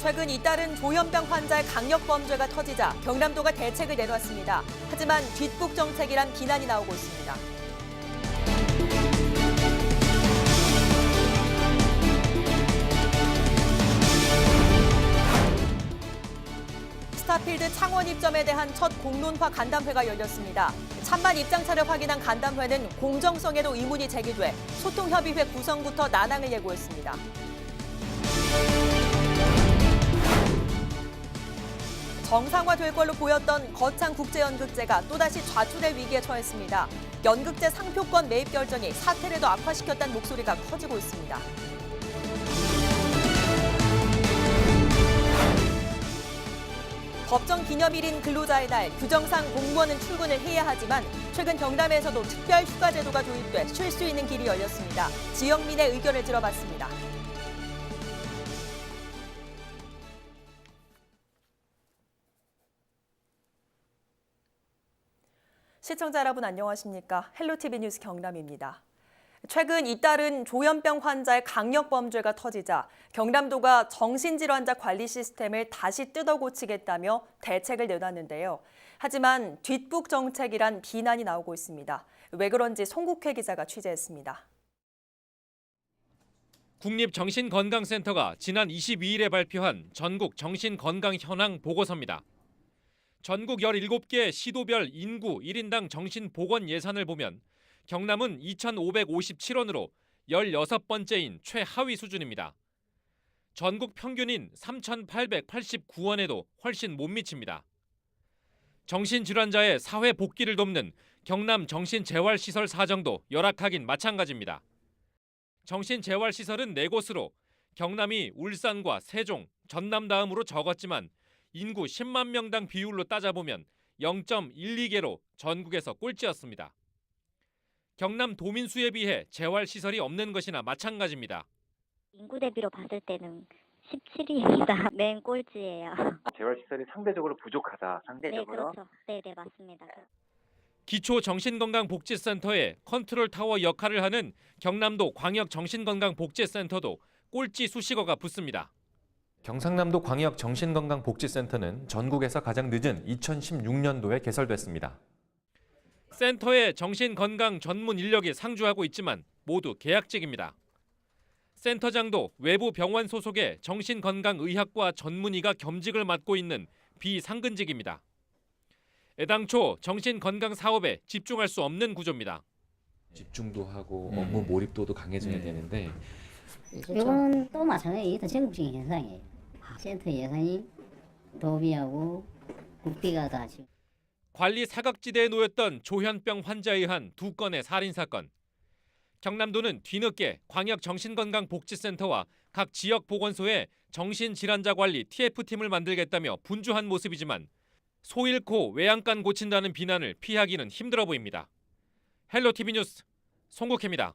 최근 잇따른 조현병 환자의 강력 범죄가 터지자 경남도가 대책을 내놨습니다. 하지만 뒷북 정책이란 비난이 나오고 있습니다. 스타필드 창원 입점에 대한 첫 공론화 간담회가 열렸습니다. 찬반 입장차를 확인한 간담회는 공정성에도 의문이 제기돼 소통협의회 구성부터 난항을 예고했습니다. 정상화될 걸로 보였던 거창국제연극제가 또다시 좌초될 위기에 처했습니다. 연극제 상표권 매입 결정이 사태를 더 악화시켰다는 목소리가 커지고 있습니다. 법정 기념일인 근로자의 날, 규정상 공무원은 출근을 해야 하지만 최근 경남에서도 특별 휴가 제도가 도입돼 쉴 수 있는 길이 열렸습니다. 지역민의 의견을 들어봤습니다. 시청자 여러분 안녕하십니까? 헬로티비 뉴스 경남입니다. 최근 잇따른 조현병 환자의 강력 범죄가 터지자 경남도가 정신질환자 관리 시스템을 다시 뜯어고치겠다며 대책을 내놨는데요. 하지만 뒷북 정책이란 비난이 나오고 있습니다. 왜 그런지 송국회 기자가 취재했습니다. 국립정신건강센터가 지난 22일에 발표한 전국 정신건강 현황 보고서입니다. 전국 17개 시도별 인구 1인당 정신보건 예산을 보면 경남은 2,557원으로 16번째인 최하위 수준입니다. 전국 평균인 3,889원에도 훨씬 못 미칩니다. 정신질환자의 사회 복귀를 돕는 경남 정신재활시설 사정도 열악하긴 마찬가지입니다. 정신재활시설은 4곳으로 경남이 울산과 세종, 전남 다음으로 적었지만 인구 10만 명당 비율로 따져보면 0.12개로 전국에서 꼴찌였습니다. 경남 도민수에 비해 재활시설이 없는 것이나 마찬가지입니다. 인구 대비로 봤을 때는 17위입니다. 맨 꼴찌예요. 재활시설이 상대적으로 부족하다. 상대적으로. 네, 그렇죠. 네, 맞습니다. 기초정신건강복지센터의 컨트롤타워 역할을 하는 경남도 광역정신건강복지센터도 꼴찌 수식어가 붙습니다. 경상남도 광역정신건강복지센터는 전국에서 가장 늦은 2016년도에 개설됐습니다. 센터의 정신건강 전문 인력이 상주하고 있지만 모두 계약직입니다. 센터장도 외부 병원 소속의 정신건강의학과 전문의가 겸직을 맡고 있는 비상근직입니다. 애당초 정신건강 사업에 집중할 수 없는 구조입니다. 집중도 하고 업무 몰입도도 강해져야 되는데 이건 또 마찬가지예요. 다 전국적인 현상이에요. 센터 예산이 도비하고 국비가 다 지금. 관리 사각지대에 놓였던 조현병 환자에 의한 2건의 살인사건. 경남도는 뒤늦게 광역정신건강복지센터와 각 지역보건소에 정신질환자 관리 TF팀을 만들겠다며 분주한 모습이지만 소 잃고 외양간 고친다는 비난을 피하기는 힘들어 보입니다. 헬로티비 뉴스 송국혜입니다.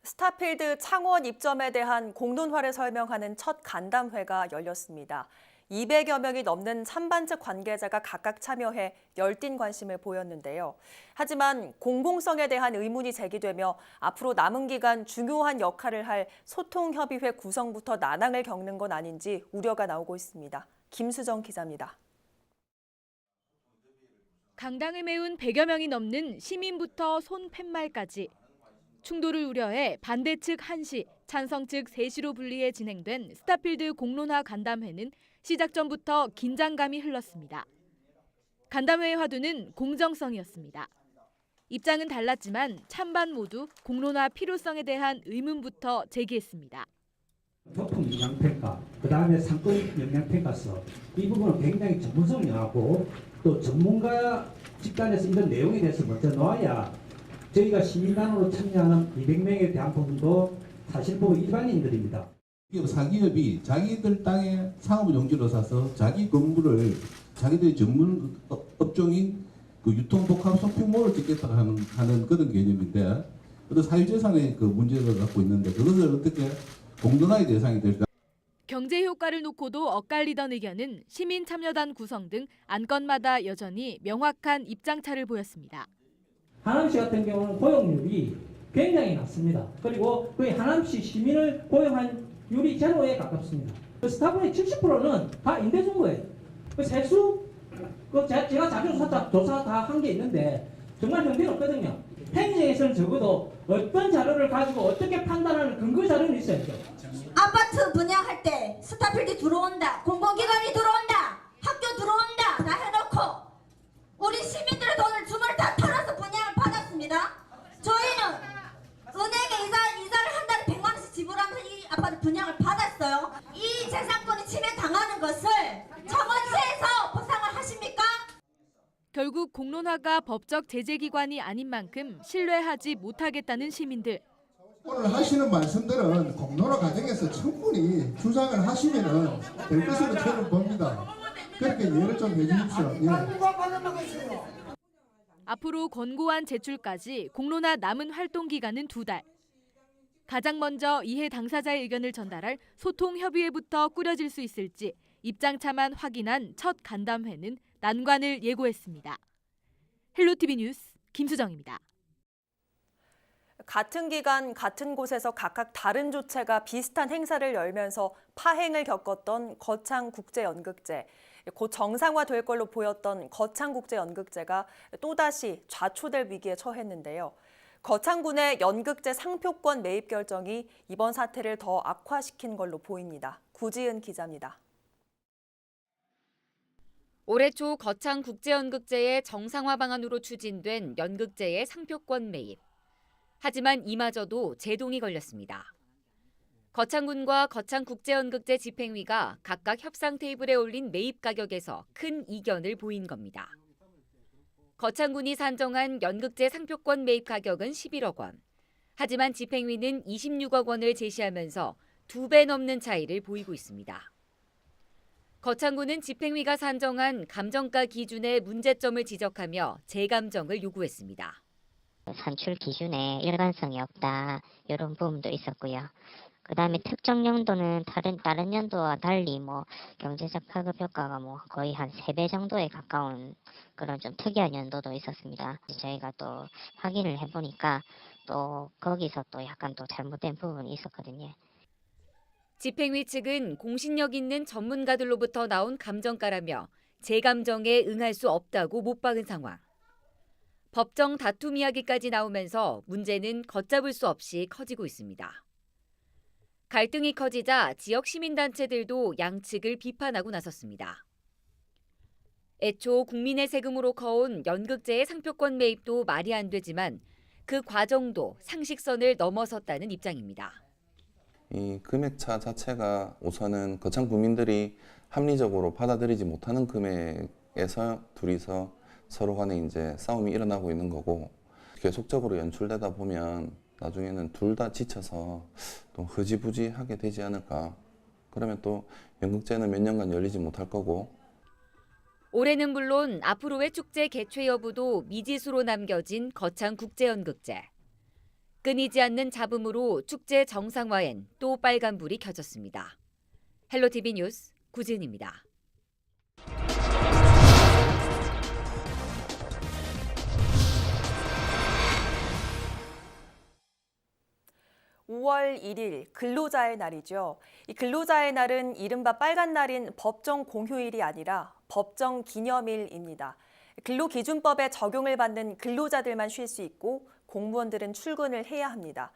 스타필드 창원 입점에 대한 공론화를 설명하는 첫 간담회가 열렸습니다. 200여 명이 넘는 찬반 측 관계자가 각각 참여해 열띤 관심을 보였는데요. 하지만 공공성에 대한 의문이 제기되며 앞으로 남은 기간 중요한 역할을 할 소통협의회 구성부터 난항을 겪는 건 아닌지 우려가 나오고 있습니다. 김수정 기자입니다. 강당을 메운 100여 명이 넘는 시민부터 손팻말까지 충돌을 우려해 반대 측 1시, 찬성 측 3시로 분리해 진행된 스타필드 공론화 간담회는 시작 전부터 긴장감이 흘렀습니다. 간담회의 화두는 공정성이었습니다. 입장은 달랐지만 찬반 모두 공론화 필요성에 대한 의문부터 제기했습니다. 교통 영향평가, 그다음에 상권 영향평가서 이 부분은 굉장히 전문성이 나고 또 전문가 집단에서 이런 내용에 대해서 먼저 놓아야 저희가 시민단으로 참여하는 200명에 대한 부분도 사실 보면 일반인들입니다. 사기업이 자기들 땅에 상업 용지로 사서 자기 건물을 자기들의 전문 업종인 그 유통복합 쇼핑몰을 짓겠다 하는 그런 개념인데 그런 사유재산의 그 문제를 갖고 있는데 그것을 어떻게 공론화의 대상이 될까? 경제 효과를 놓고도 엇갈리던 의견은 시민참여단 구성 등 안건마다 여전히 명확한 입장차를 보였습니다. 하남시 같은 경우는 고용률이 굉장히 낮습니다. 그리고 거의 하남시 시민을 고용한 율이 제로에 가깝습니다. 그 스타벅의 70%는 다 임대준 거예요. 그 세수 제가 자주 조사 다 한 게 있는데 정말 형편없거든요. 행정에서는 적어도 어떤 자료를 가지고 어떻게 판단하는 근거 자료는 있어야죠. 아파트 분양할 때 스타필드 들어온다, 공공기관이 들어온다, 학교 들어온다 다 해놓고 우리 시민들의 돈을 주머니 다 털어서 분양을 받았습니다. 저희는 은행에 이자를 한 달에 100만 원씩 지불하면서 이 아파트 분양을 받았어요. 이 재산권이 침해당하는 것을 청원시에서 보상을 하십니까? 결국 공론화가 법적 제재기관이 아닌 만큼 신뢰하지 못하겠다는 시민들. 오늘 하시는 말씀들은 공론화 과정에서 충분히 주장을 하시면 될 것으로 저는 봅니다. 그렇게 이해를 좀 해주십시오. 예. 앞으로 권고안 제출까지 공론화 남은 활동 기간은 2달. 가장 먼저 이해 당사자의 의견을 전달할 소통협의회부터 꾸려질 수 있을지 입장차만 확인한 첫 간담회는 난관을 예고했습니다. 헬로티비 뉴스 김수정입니다. 같은 기간 같은 곳에서 각각 다른 주체가 비슷한 행사를 열면서 파행을 겪었던 거창국제연극제. 곧 정상화될 걸로 보였던 거창국제연극제가 또다시 좌초될 위기에 처했는데요. 거창군의 연극제 상표권 매입 결정이 이번 사태를 더 악화시킨 걸로 보입니다. 구지은 기자입니다. 올해 초 거창국제연극제의 정상화 방안으로 추진된 연극제의 상표권 매입. 하지만 이마저도 제동이 걸렸습니다. 거창군과 거창국제연극제 집행위가 각각 협상 테이블에 올린 매입 가격에서 큰 이견을 보인 겁니다. 거창군이 산정한 연극제 상표권 매입 가격은 11억 원. 하지만 집행위는 26억 원을 제시하면서 2배 넘는 차이를 보이고 있습니다. 거창군은 집행위가 산정한 감정가 기준의 문제점을 지적하며 재감정을 요구했습니다. 산출 기준에 일관성이 없다 이런 부분도 있었고요. 그다음에 특정 연도는 다른 연도와 달리 경제적 파급 효과가 거의 한 3배 정도에 가까운 그런 좀 특이한 연도도 있었습니다. 저희가 또 확인을 해보니까 또 거기서 또 약간 또 잘못된 부분이 있었거든요. 집행위 측은 공신력 있는 전문가들로부터 나온 감정가라며 재감정에 응할 수 없다고 못 박은 상황. 법정 다툼 이야기까지 나오면서 문제는 걷잡을 수 없이 커지고 있습니다. 갈등이 커지자 지역 시민단체들도 양측을 비판하고 나섰습니다. 애초 국민의 세금으로 커온 연극제의 상표권 매입도 말이 안 되지만 그 과정도 상식선을 넘어섰다는 입장입니다. 이 금액차 자체가 우선은 거창 구민들이 합리적으로 받아들이지 못하는 금액에서 둘이서 서로 간에 이제 싸움이 일어나고 있는 거고, 계속적으로 연출되다 보면 나중에는 둘 다 지쳐서 또 흐지부지하게 되지 않을까. 그러면 또 연극제는 몇 년간 열리지 못할 거고. 올해는 물론 앞으로의 축제 개최 여부도 미지수로 남겨진 거창국제연극제. 끊이지 않는 잡음으로 축제 정상화엔 또 빨간불이 켜졌습니다. 헬로티비 뉴스 구지은입니다. (5월 1일) 근로자의 날이죠. 이 근로자의 날은 이른바 빨간 날인 법정 공휴일이 아니라 법정 기념일입니다. 근로기준법에 적용을 받는 근로자들만 쉴 수 있고 공무원들은 출근을 해야 합니다.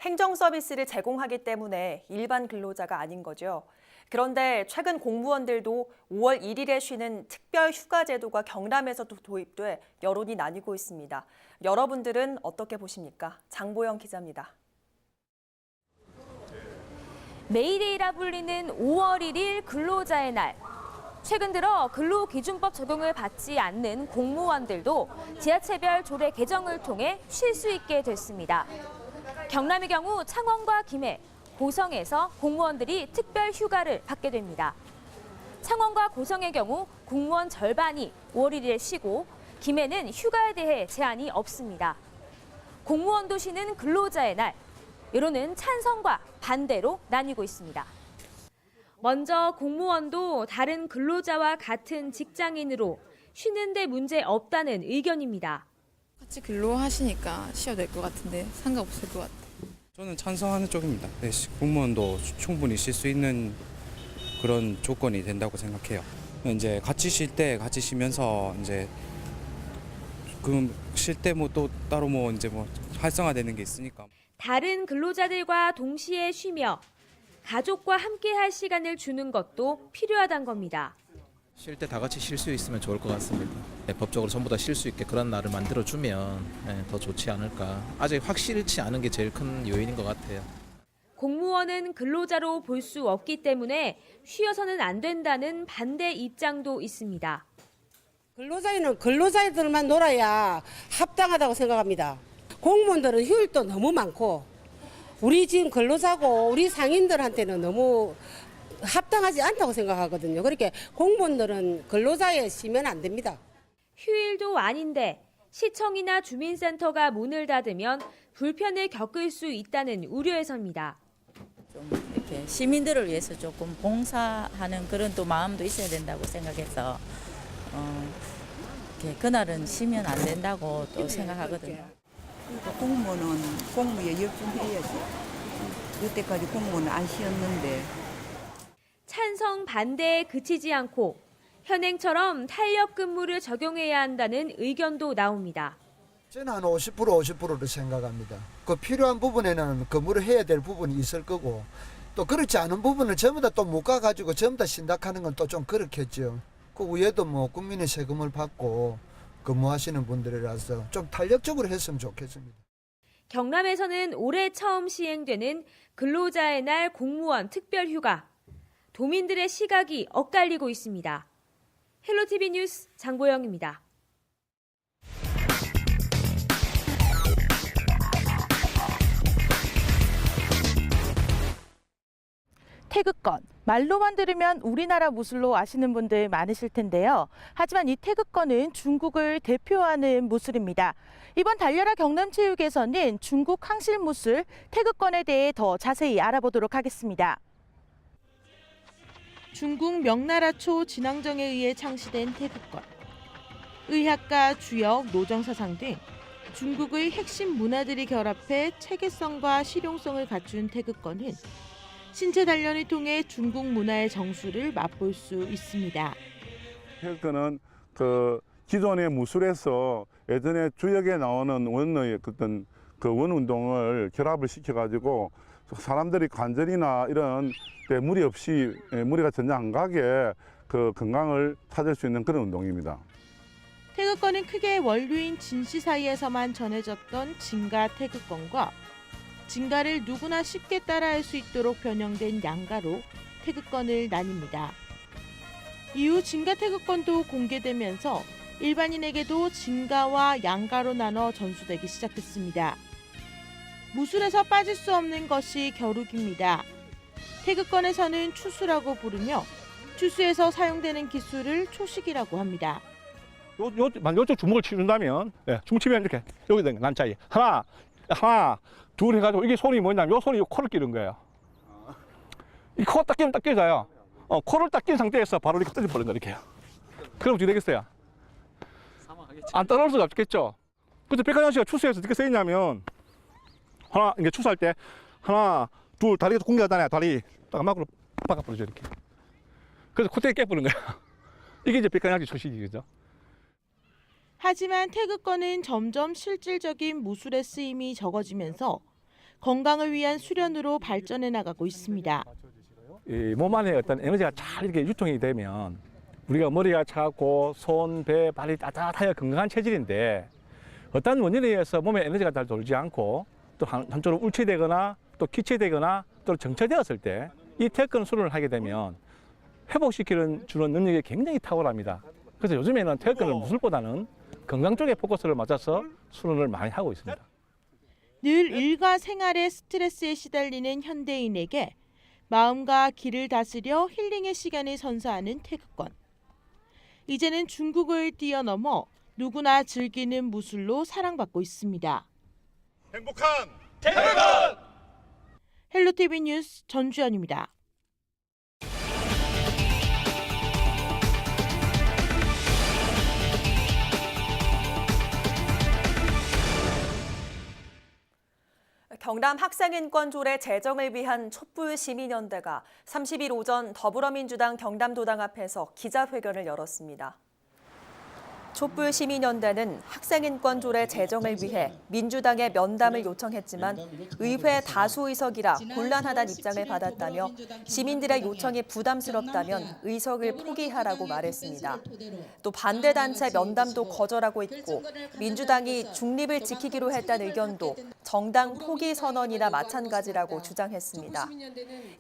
행정 서비스를 제공하기 때문에 일반 근로자가 아닌 거죠. 그런데 최근 공무원들도 5월 1일에 쉬는 특별 휴가 제도가 경남에서도 도입돼 여론이 나뉘고 있습니다. 여러분들은 어떻게 보십니까? 장보영 기자입니다. 메이데이라 불리는 5월 1일 근로자의 날. 최근 들어 근로기준법 적용을 받지 않는 공무원들도 지자체별 조례 개정을 통해 쉴 수 있게 됐습니다. 경남의 경우 창원과 김해, 고성에서 공무원들이 특별 휴가를 받게 됩니다. 창원과 고성의 경우 공무원 절반이 5월 1일에 쉬고 김해는 휴가에 대해 제한이 없습니다. 공무원도 쉬는 근로자의 날. 여론은 찬성과 반대로 나뉘고 있습니다. 먼저 공무원도 다른 근로자와 같은 직장인으로 쉬는데 문제 없다는 의견입니다. 같이 근로하시니까 쉬어도 될 것 같은데 상관없을 것 같아요. 저는 찬성하는 쪽입니다. 네, 공무원도 충분히 쉴 수 있는 그런 조건이 된다고 생각해요. 이제 같이 쉴 때 같이 쉬면서 이제 그 쉴 때 뭐 또 따로 뭐 이제 뭐 활성화되는 게 있으니까. 다른 근로자들과 동시에 쉬며 가족과 함께할 시간을 주는 것도 필요하단 겁니다. 쉴 때 다 같이 쉴 수 있으면 좋을 것 같습니다. 법적으로 전부 다 쉴 수 있게 그런 날을 만들어주면 더 좋지 않을까. 아직 확실치 않은 게 제일 큰 요인인 것 같아요. 공무원은 근로자로 볼 수 없기 때문에 쉬어서는 안 된다는 반대 입장도 있습니다. 근로자에는 근로자들만 놀아야 합당하다고 생각합니다. 공무원들은 휴일도 너무 많고 우리 지금 근로자고 우리 상인들한테는 너무 합당하지 않다고 생각하거든요. 그렇게 공무원들은 근로자에 쉬면 안 됩니다. 휴일도 아닌데 시청이나 주민센터가 문을 닫으면 불편을 겪을 수 있다는 우려에서입니다. 좀 이렇게 시민들을 위해서 조금 봉사하는 그런 또 마음도 있어야 된다고 생각해서 이렇게 그날은 쉬면 안 된다고 또 생각하거든요. 공무원은 공무에 열중해야지. 여태까지 공무원은 안 쉬었는데. 찬성 반대에 그치지 않고 현행처럼 탄력 근무를 적용해야 한다는 의견도 나옵니다. 저는 한 50%를 생각합니다. 그 필요한 부분에는 근무를 해야 될 부분이 있을 거고 또 그렇지 않은 부분을 전부 다 또 못 가가지고 전부 다 신탁하는 건 또 좀 그렇겠죠. 그 위에도 뭐 국민의 세금을 받고 근무하시는 분들이라서 좀 탄력적으로 했으면 좋겠습니다. 경남에서는 올해 처음 시행되는 근로자의 날 공무원 특별휴가. 도민들의 시각이 엇갈리고 있습니다. 헬로티비 뉴스 장보영입니다. 태극권, 말로만 들으면 우리나라 무술로 아시는 분들 많으실 텐데요. 하지만 이 태극권은 중국을 대표하는 무술입니다. 이번 달려라 경남체육에서는 중국 항실 무술 태극권에 대해 더 자세히 알아보도록 하겠습니다. 중국 명나라초 진왕정에 의해 창시된 태극권. 의학과 주역, 노정사상 등 중국의 핵심 문화들이 결합해 체계성과 실용성을 갖춘 태극권은 신체 단련을 통해 중국 문화의 정수를 맛볼 수 있습니다. 태극권은 그 기존의 무술에서 예전에 주역에 나오는 원의 어떤 그 원운동을 결합을 시켜가지고 사람들이 관절이나 이런 데 무리 없이 무리가 전혀 안 가게 그 건강을 찾을 수 있는 그런 운동입니다. 태극권은 크게 원류인 진씨 사이에서만 전해졌던 진가 태극권과 진가를 누구나 쉽게 따라할 수 있도록 변형된 양가로 태극권을 나뉩니다. 이후 진가 태극권도 공개되면서 일반인에게도 진가와 양가로 나눠 전수되기 시작했습니다. 무술에서 빠질 수 없는 것이 겨루기입니다. 태극권에서는 추수라고 부르며 추수에서 사용되는 기술을 초식이라고 합니다. 요쪽 주먹을 치는다면, 주먹 치면 이렇게 여기 된 난자리 하나, 둘 해가지고 이게 손이 뭐냐면 요 손이 요 코를 끼는 거예요. 이 코 딱 끼면 딱 끼져요. 코를 딱 낀 상태에서 바로 이렇게 뜯어버린 거 이렇게요. 그럼 어떻게 되겠어요? 안 따라올 수가 없겠죠. 그래서 백화점 씨가 추수해서 어떻게 쓰였냐면 하나 이게 추수할 때 하나, 둘 다리가 공개하잖아요. 다리 딱 막으로 박아버리죠 이렇게. 그래서 콧대에 깨버린 거야. 이게 이제 백화점 초식이죠. 하지만 태극권은 점점 실질적인 무술의 쓰임이 적어지면서 건강을 위한 수련으로 발전해 나가고 있습니다. 이 몸 안에 어떤 에너지가 잘 이렇게 유통이 되면 우리가 머리가 차갑고 손, 배, 발이 따뜻하여 건강한 체질인데 어떤 원인에 의해서 몸에 에너지가 잘 돌지 않고 또 한쪽으로 울체되거나 또 기체되거나 또 정체되었을 때 이 태극권 수련을 하게 되면 회복시키는 주는 능력이 굉장히 탁월합니다. 그래서 요즘에는 태극권을 무술보다는 건강 쪽에 포커스를 맞춰서 수련을 많이 하고 있습니다. 늘 일과 생활의 스트레스에 시달리는 현대인에게 마음과 기를 다스려 힐링의 시간을 선사하는 태극권. 이제는 중국을 뛰어넘어 누구나 즐기는 무술로 사랑받고 있습니다. 행복한 태극권! 헬로티비 뉴스 전주연입니다. 경남 학생인권조례 제정을 위한 촛불시민연대가 30일 오전 더불어민주당 경남도당 앞에서 기자회견을 열었습니다. 촛불시민연대는 학생인권조례 제정을 위해 민주당에 면담을 요청했지만 의회 다수 의석이라 곤란하다는 입장을 받았다며 시민들의 요청이 부담스럽다면 의석을 포기하라고 말했습니다. 또 반대단체 면담도 거절하고 있고 민주당이 중립을 지키기로 했다는 의견도 정당 포기 선언이나 마찬가지라고 주장했습니다.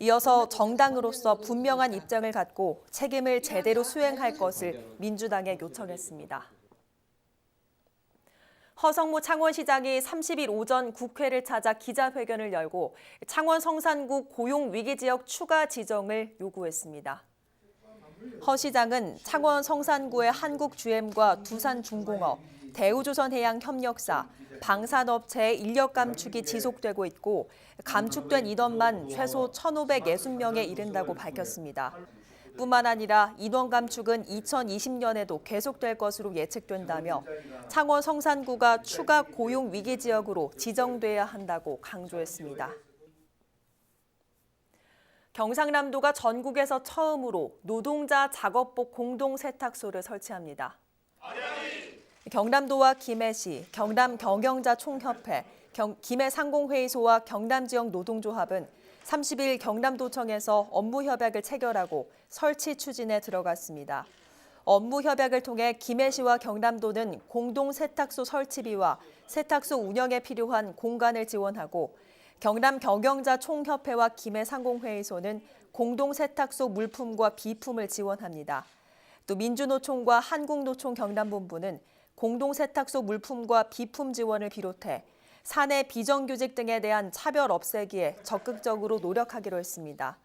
이어서 정당으로서 분명한 입장을 갖고 책임을 제대로 수행할 것을 민주당에 요청했습니다. 허성무 창원시장이 30일 오전 국회를 찾아 기자회견을 열고 창원 성산구 고용위기지역 추가 지정을 요구했습니다. 허 시장은 창원 성산구의 한국GM과 두산중공업, 대우조선해양협력사, 방산업체의 인력 감축이 지속되고 있고 감축된 인원만 최소 1,560명에 이른다고 밝혔습니다. 뿐만 아니라 인원 감축은 2020년에도 계속될 것으로 예측된다며 창원 성산구가 추가 고용 위기 지역으로 지정돼야 한다고 강조했습니다. 경상남도가 전국에서 처음으로 노동자 작업복 공동 세탁소를 설치합니다. 경남도와 김해시, 경남경영자총협회, 김해상공회의소와 경남지역 노동조합은 30일 경남도청에서 업무협약을 체결하고 설치 추진에 들어갔습니다. 업무협약을 통해 김해시와 경남도는 공동 세탁소 설치비와 세탁소 운영에 필요한 공간을 지원하고 경남경영자총협회와 김해상공회의소는 공동 세탁소 물품과 비품을 지원합니다. 또 민주노총과 한국노총 경남본부는 공동 세탁소 물품과 비품 지원을 비롯해 사내 비정규직 등에 대한 차별 없애기에 적극적으로 노력하기로 했습니다.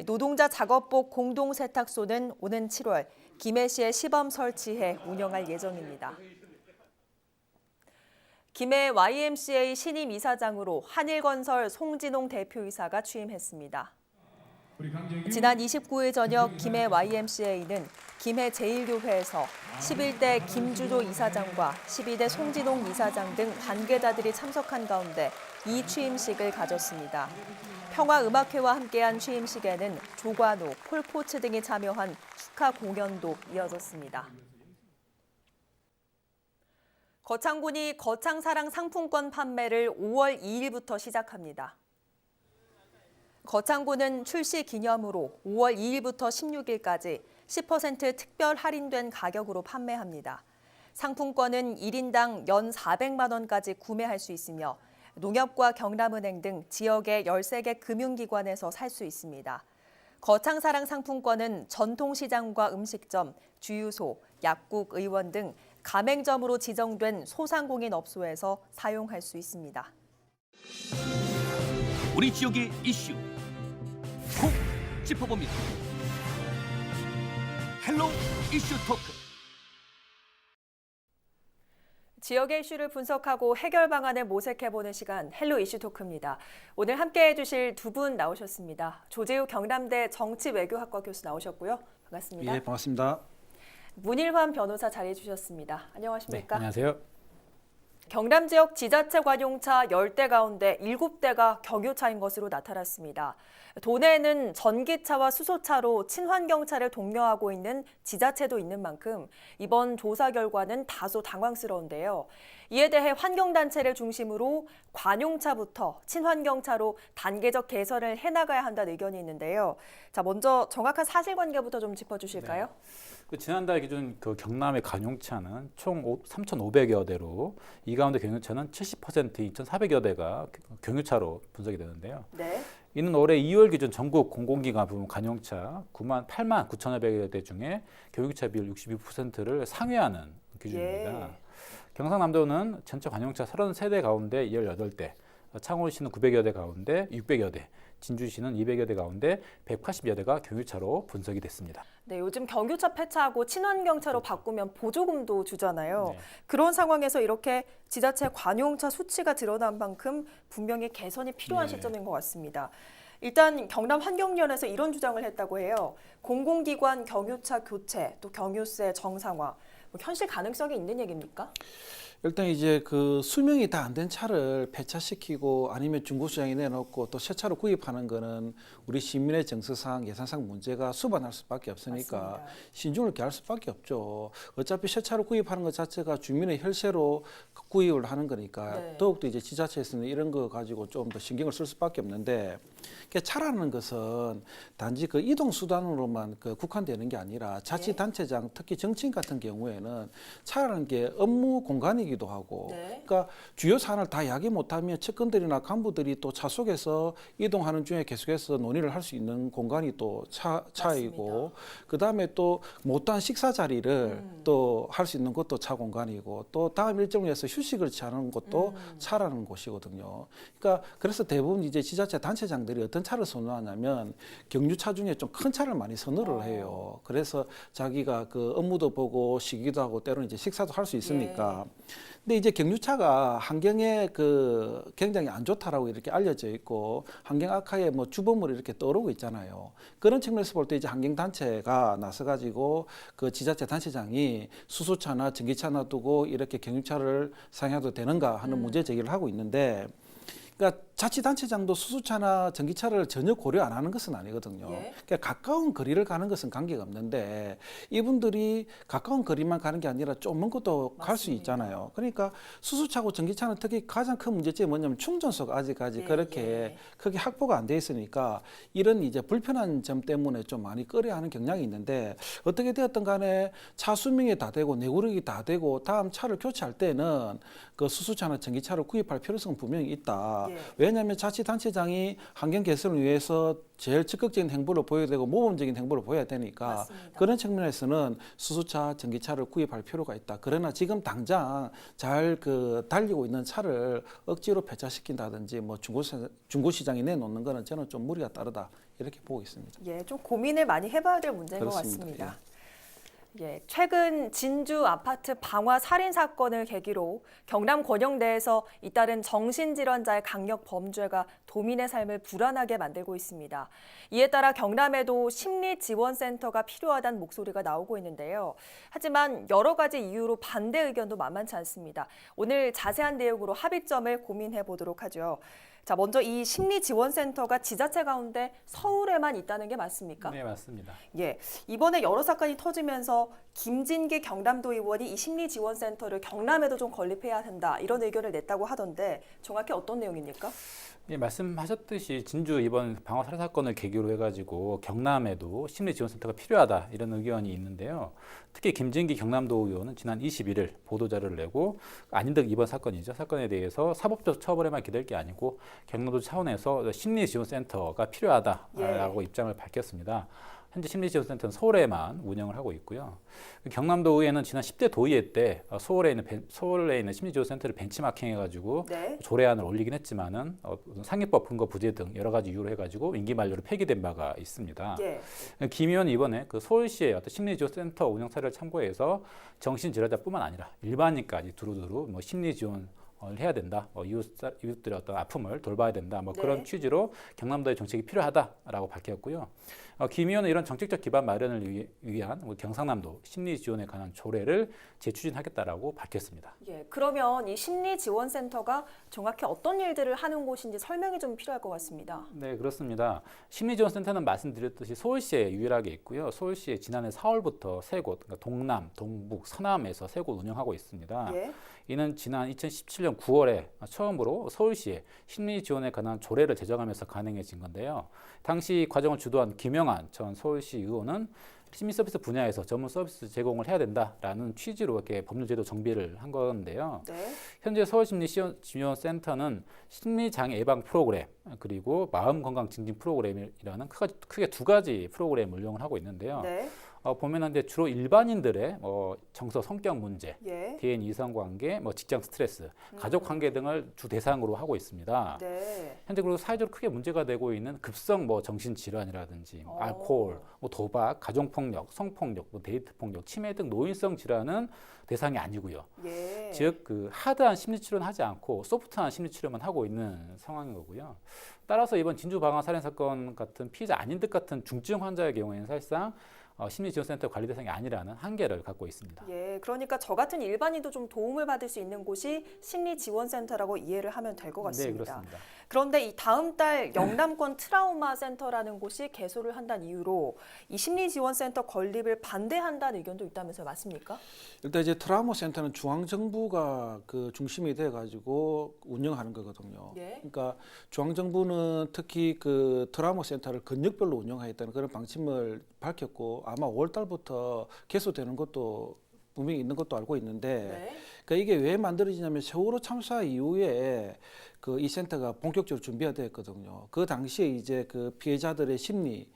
노동자 작업복 공동 세탁소는 오는 7월 김해시에 시범 설치해 운영할 예정입니다. 김해 YMCA 신임 이사장으로 한일건설 송진홍 대표이사가 취임했습니다. 지난 29일 저녁 김해 YMCA는 김해 제1교회에서 11대 김주도 이사장과 12대 송진홍 이사장 등 관계자들이 참석한 가운데 이 취임식을 가졌습니다. 평화음악회와 함께한 취임식에는 조관우, 폴포츠 등이 참여한 축하 공연도 이어졌습니다. 거창군이 거창사랑 상품권 판매를 5월 2일부터 시작합니다. 거창군은 출시 기념으로 5월 2일부터 16일까지 10% 특별 할인된 가격으로 판매합니다. 상품권은 1인당 연 400만 원까지 구매할 수 있으며 농협과 경남은행 등 지역의 13개 금융기관에서 살 수 있습니다. 거창사랑 상품권은 전통시장과 음식점, 주유소, 약국, 의원 등 가맹점으로 지정된 소상공인 업소에서 사용할 수 있습니다. 우리 지역의 이슈 콕 짚어봅니다. 헬로 이슈 토크. 지역의 이슈를 분석하고 해결 방안을 모색해보는 시간 헬로 이슈 토크입니다. 오늘 함께해 주실 두 분 나오셨습니다. 조재우 경남대 정치외교학과 교수 나오셨고요. 반갑습니다. 예, 반갑습니다. 문일환 변호사 자리해 주셨습니다. 안녕하십니까? 네, 안녕하세요. 경남 지역 지자체 관용차 10대 가운데 7대가 경유차인 것으로 나타났습니다. 도내에는 전기차와 수소차로 친환경차를 독려하고 있는 지자체도 있는 만큼 이번 조사 결과는 다소 당황스러운데요. 이에 대해 환경단체를 중심으로 관용차부터 친환경차로 단계적 개선을 해나가야 한다는 의견이 있는데요. 자, 먼저 정확한 사실관계부터 좀 짚어주실까요? 네. 지난달 기준 경남의 관용차는 총 3,500여 대로 이 가운데 경유차는 70%인 2,400여 대가 경유차로 분석이 되는데요. 네. 이는 올해 2월 기준 전국 공공기관 부문 관용차 8만 9,500여 대 중에 경유차 비율 62%를 상회하는 기준입니다. 예. 경상남도는 전체 관용차 33대 가운데 18대, 창원시는 900여 대 가운데 600여 대, 진주시는 200여 대 가운데 180여 대가 경유차로 분석이 됐습니다. 네, 요즘 경유차 폐차하고 친환경차로 바꾸면 보조금도 주잖아요. 네. 그런 상황에서 이렇게 지자체 관용차 수치가 드러난 만큼 분명히 개선이 필요한 네. 시점인 것 같습니다. 일단 경남환경위원회에서 이런 주장을 했다고 해요. 공공기관 경유차 교체, 또 경유세 정상화, 현실 가능성이 있는 얘기입니까? 일단 이제 그 수명이 다 안 된 차를 폐차시키고 아니면 중고시장에 내놓고 또 새 차로 구입하는 거는 우리 시민의 정서상 예산상 문제가 수반할 수밖에 없으니까 맞습니다. 신중을 기할 수밖에 없죠. 어차피 새 차로 구입하는 것 자체가 주민의 혈세로 구입을 하는 거니까 네. 더욱더 이제 지자체에서는 이런 거 가지고 좀 더 신경을 쓸 수밖에 없는데 차라는 것은 단지 그 이동 수단으로만 그 국한되는 게 아니라 자치단체장 특히 정치인 같은 경우에는 차라는 게 업무 공간이기도 하고 그러니까 주요 사안을 다 이야기 못하면 측근들이나 간부들이 또 차 속에서 이동하는 중에 계속해서 논의를 할 수 있는 공간이 또 차이고 그다음에 또 못한 식사 자리를 또 할 수 있는 것도 차 공간이고 또 다음 일정을 위해서 휴식을 취하는 것도 차라는 곳이거든요. 그러니까 그래서 대부분 이제 지자체 단체장들이 어떤 차를 선호하냐면 경유차 중에 좀 큰 차를 많이 선호를 해요. 그래서 자기가 그 업무도 보고 쉬기도 하고 때로는 이제 식사도 할 수 있으니까. 근데 이제 경유차가 환경에 그 굉장히 안 좋다라고 이렇게 알려져 있고 환경 악화의 뭐 주범으로 이렇게 떠오르고 있잖아요. 그런 측면에서 볼 때 이제 환경단체가 나서가지고 그 지자체 단체장이 수소차나 전기차나 두고 이렇게 경유차를 사용해도 되는가 하는 문제 제기를 하고 있는데 그러니까 자치단체장도 수소차나 전기차를 전혀 고려 안 하는 것은 아니거든요. 그러니까 가까운 거리를 가는 것은 관계가 없는데 이분들이 가까운 거리만 가는 게 아니라 좀 먼 것도 갈 수 있잖아요. 그러니까 수소차고 전기차는 특히 가장 큰 문제점이 뭐냐면 충전소가 아직까지 그렇게 크게 확보가 안 돼 있으니까 이런 이제 불편한 점 때문에 좀 많이 꺼려하는 경향이 있는데 어떻게 되었든 간에 차 수명이 다 되고 내구력이 다 되고 다음 차를 교체할 때는 그 수소차나 전기차를 구입할 필요성은 분명히 있다. 왜냐하면 자치단체장이 환경 개선을 위해서 제일 적극적인 행보를 보여야 되고 모범적인 행보를 보여야 되니까 그런 측면에서는 수소차, 전기차를 구입할 필요가 있다. 그러나 지금 당장 잘 그 달리고 있는 차를 억지로 폐차시킨다든지 뭐 중고시장에 내놓는 거는 저는 좀 무리가 따르다 이렇게 보고 있습니다. 예, 좀 고민을 많이 해봐야 될 문제인 것 같습니다. 예, 최근 진주 아파트 방화 살인 사건을 계기로 경남 권영대에서 잇따른 정신질환자의 강력 범죄가 도민의 삶을 불안하게 만들고 있습니다. 이에 따라 경남에도 심리지원센터가 필요하다는 목소리가 나오고 있는데요. 하지만 여러 가지 이유로 반대 의견도 만만치 않습니다. 오늘 자세한 내용으로 합의점을 고민해 보도록 하죠. 자, 먼저 이 심리지원센터가 지자체 가운데 서울에만 있다는 게 맞습니까? 네, 맞습니다. 예, 이번에 여러 사건이 터지면서 김진기 경남도 의원이 이 심리지원센터를 경남에도 좀 건립해야 한다 이런 의견을 냈다고 하던데 정확히 어떤 내용입니까? 예, 말씀하셨듯이 진주 이번 방화 살인 사건을 계기로 해가지고 경남에도 심리지원센터가 필요하다 이런 의견이 있는데요. 특히 김진기 경남도 의원은 지난 21일 보도자료를 내고 안인덕 이번 사건이죠. 사건에 대해서 사법적 처벌에만 기댈 게 아니고 경남도 차원에서 심리지원센터가 필요하다라고 입장을 밝혔습니다. 현재 심리지원센터는 서울에만 운영을 하고 있고요. 경남도의회는 지난 10대 도의회 때 서울에 있는 심리지원센터를 벤치마킹해가지고 조례안을 올리긴 했지만은 상위법 근거 부재 등 여러 가지 이유로 해가지고 임기 만료로 폐기된 바가 있습니다. 김 의원은 이번에 그 서울시의 어떤 심리지원센터 운영 사례를 참고해서 정신질환자뿐만 아니라 일반인까지 두루두루 뭐 심리지원 해야 된다. 이웃들의 어떤 아픔을 돌봐야 된다. 뭐 그런 취지로 경남도의 정책이 필요하다라고 밝혔고요. 김 의원은 이런 정책적 기반 마련을 위한 경상남도 심리 지원에 관한 조례를 재추진하겠다라고 밝혔습니다. 예, 그러면 이 심리 지원센터가 정확히 어떤 일들을 하는 곳인지 설명이 좀 필요할 것 같습니다. 네, 그렇습니다. 심리지원센터는 말씀드렸듯이 서울시에 유일하게 있고요. 서울시에 지난해 4월부터 세 곳, 그러니까 동남, 동북, 서남에서 세 곳 운영하고 있습니다. 이는 지난 2017년 9월에 처음으로 서울시에 심리 지원에 관한 조례를 제정하면서 가능해진 건데요. 당시 과정을 주도한 김영환 전 서울시 의원은 심리 서비스 분야에서 전문 서비스 제공을 해야 된다라는 취지로 이렇게 법률제도 정비를 한 건데요. 현재 서울심리지원센터는 심리장애 예방 프로그램 그리고 마음건강 증진 프로그램이라는 크게 두 가지 프로그램을 운영을 하고 있는데요. 보면은 이제 주로 일반인들의 정서 성격 문제, 대인 이성 관계, 직장 스트레스, 가족 관계 등을 주 대상으로 하고 있습니다. 현재 그리고 사회적으로 크게 문제가 되고 있는 급성 정신 질환이라든지 알코올, 도박, 가정 폭력, 성폭력, 데이트 폭력, 치매 등 노인성 질환은 대상이 아니고요. 즉 그 하드한 심리 치료는 하지 않고 소프트한 심리 치료만 하고 있는 상황인 거고요. 따라서 이번 진주 방화 살인 사건 같은 피해자 아닌 듯 같은 중증 환자의 경우에는 사실상 심리지원센터 관리 대상이 아니라는 한계를 갖고 있습니다. 예, 그러니까 저 같은 일반인도 좀 도움을 받을 수 있는 곳이 심리지원센터라고 이해를 하면 될 것 같습니다. 네, 그렇습니다. 그런데 이 다음 달 영남권 트라우마 센터라는 곳이 개소를 한다는 이유로 이 심리지원센터 건립을 반대한다는 의견도 있다면서요, 맞습니까? 일단 이제 트라우마 센터는 중앙 정부가 그 중심이 돼 가지고 운영하는 거거든요. 예. 그러니까 중앙 정부는 특히 그 트라우마 센터를 근역별로 운영하겠다는 그런 방침을 밝혔고 아마 5월 달부터 개소되는 것도 분명히 있는 것도 알고 있는데 그러니까 이게 왜 만들어지냐면 세월호 참사 이후에 그 이 센터가 본격적으로 준비가 됐거든요. 그 당시에 이제 그 피해자들의 심리,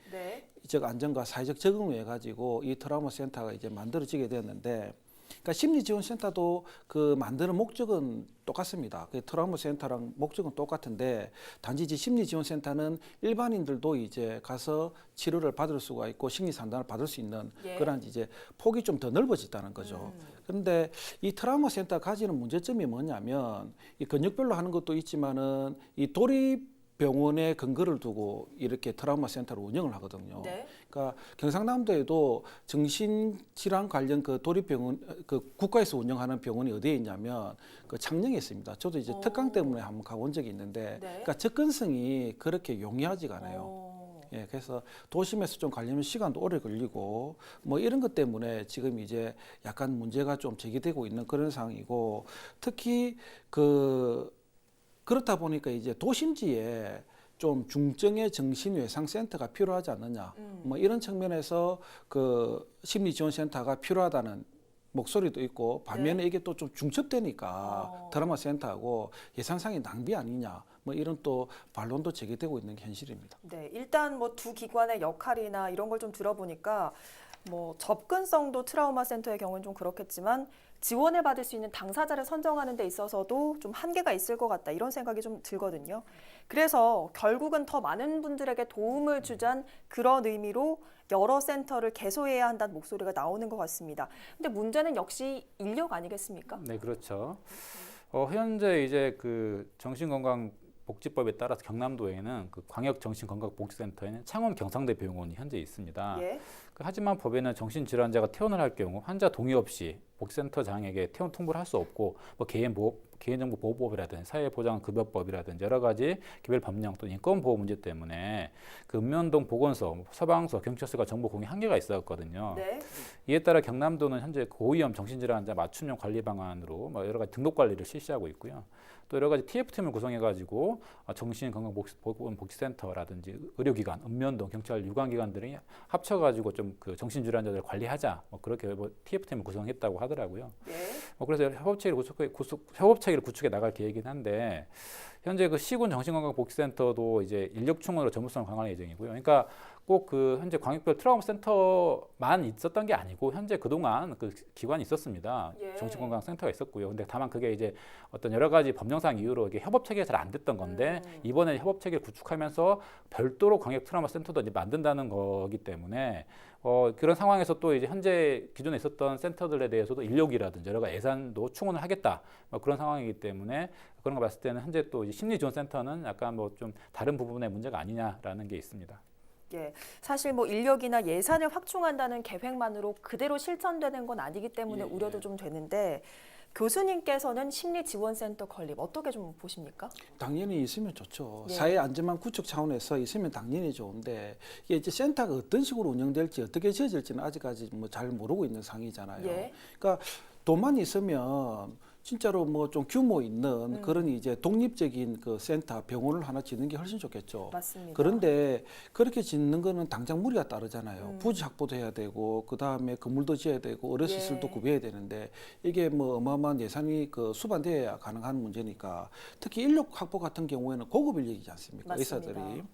적 안정과 사회적 적응을 해 가지고 이 트라우마 센터가 이제 만들어지게 되었는데, 그러니까 심리지원센터도 그 만드는 목적은 똑같습니다. 그 트라우마 센터랑 목적은 똑같은데 단지 이제 심리지원센터는 일반인들도 이제 가서 치료를 받을 수가 있고 심리 상담을 받을 수 있는 그런 이제 폭이 좀 더 넓어졌다는 거죠. 그런데 이 트라우마 센터 가지는 문제점이 뭐냐면 이 근역별로 하는 것도 있지만은 이 도립 병원에 근거를 두고 이렇게 트라우마 센터를 운영을 하거든요. 그러니까 경상남도에도 정신질환 관련 그 도립병원, 그 국가에서 운영하는 병원이 어디에 있냐면 그 창녕에 있습니다. 저도 이제 특강 때문에 한번 가본 적이 있는데, 그러니까 접근성이 그렇게 용이하지가 않아요. 예, 그래서 도심에서 좀 가려면 시간도 오래 걸리고 뭐 이런 것 때문에 지금 이제 약간 문제가 좀 제기되고 있는 그런 상황이고, 특히 그렇다 보니까 이제 도심지에 좀 중증의 정신외상센터가 필요하지 않느냐, 뭐 이런 측면에서 그 심리지원센터가 필요하다는 목소리도 있고, 반면에 이게 또 좀 중첩되니까 트라우마 센터하고 예산상의 낭비 아니냐, 뭐 이런 또 반론도 제기되고 있는 게 현실입니다. 네, 일단 뭐 두 기관의 역할이나 이런 걸 좀 들어보니까 뭐 접근성도 트라우마 센터의 경우는 좀 그렇겠지만 지원을 받을 수 있는 당사자를 선정하는 데 있어서도 좀 한계가 있을 것 같다, 이런 생각이 좀 들거든요. 그래서 결국은 더 많은 분들에게 도움을 주자는 그런 의미로 여러 센터를 개소해야 한다는 목소리가 나오는 것 같습니다. 근데 문제는 역시 인력 아니겠습니까? 네, 그렇죠. 현재 이제 그 정신건강복지법에 따라서 경남도에는 그 광역정신건강복지센터에는 창원 경상대 병원이 현재 있습니다. 하지만 법에는 정신질환자가 퇴원을 할 경우 환자 동의 없이 복지센터장에게 퇴원 통보를 할 수 없고, 뭐 개인정보보호법이라든지 사회보장급여법이라든지 여러 가지 개별 법령 또는 인권보호 문제 때문에 그 읍면동 보건소, 서방서, 경찰서가 정보 공유 한계가 있었거든요. 이에 따라 경남도는 현재 고위험 정신질환자 맞춤형 관리 방안으로 뭐 여러 가지 등록 관리를 실시하고 있고요. 또 여러 가지 TF팀을 구성해가지고 정신건강복지센터라든지 의료기관, 읍면동, 경찰, 유관기관들이 합쳐가지고 좀 그 정신질환자들 관리하자, 뭐 그렇게 뭐 TF팀을 구성했다고 하더라고요. 그래서 협업체계를 구축해 나갈 계획이긴 한데, 현재 그 시군 정신건강복지센터도 이제 인력 충원으로 전문성을 강화할 예정이고요. 그러니까 꼭 그 현재 광역별 트라우마 센터만 있었던 게 아니고 현재 그동안 그 기관이 있었습니다. 정신건강센터가 있었고요. 근데 다만 그게 이제 어떤 여러 가지 법령상 이유로 이게 협업 체계가 잘 안 됐던 건데 이번에 협업 체계를 구축하면서 별도로 광역 트라우마 센터도 이제 만든다는 거기 때문에 그런 상황에서 또 이제 현재 기존에 있었던 센터들에 대해서도 인력이라든지 여러 가지 예산도 충원을 하겠다, 뭐 그런 상황이기 때문에 그런 거 봤을 때는 현재 또 이제 심리지원센터는 약간 뭐 좀 다른 부분의 문제가 아니냐라는 게 있습니다. 예, 사실 뭐 인력이나 예산을 확충한다는 계획만으로 그대로 실천되는 건 아니기 때문에 우려도 좀 되는데, 교수님께서는 심리지원센터 건립 어떻게 좀 보십니까? 당연히 있으면 좋죠. 사회 안전망 구축 차원에서 있으면 당연히 좋은데, 이게 이제 센터가 어떤 식으로 운영될지 어떻게 지어질지는 아직까지 뭐 잘 모르고 있는 상황이잖아요. 그러니까 돈만 있으면 진짜로 뭐 좀 규모 있는 그런 이제 독립적인 그 센터, 병원을 하나 짓는 게 훨씬 좋겠죠. 맞습니다. 그런데 그렇게 짓는 거는 당장 무리가 따르잖아요. 부지 확보도 해야 되고, 그 다음에 건물도 지어야 되고, 의료시설도 구비해야 되는데, 이게 뭐 어마어마한 예산이 그 수반돼야 가능한 문제니까, 특히 인력 확보 같은 경우에는 고급 인력이지 않습니까? 의사들이.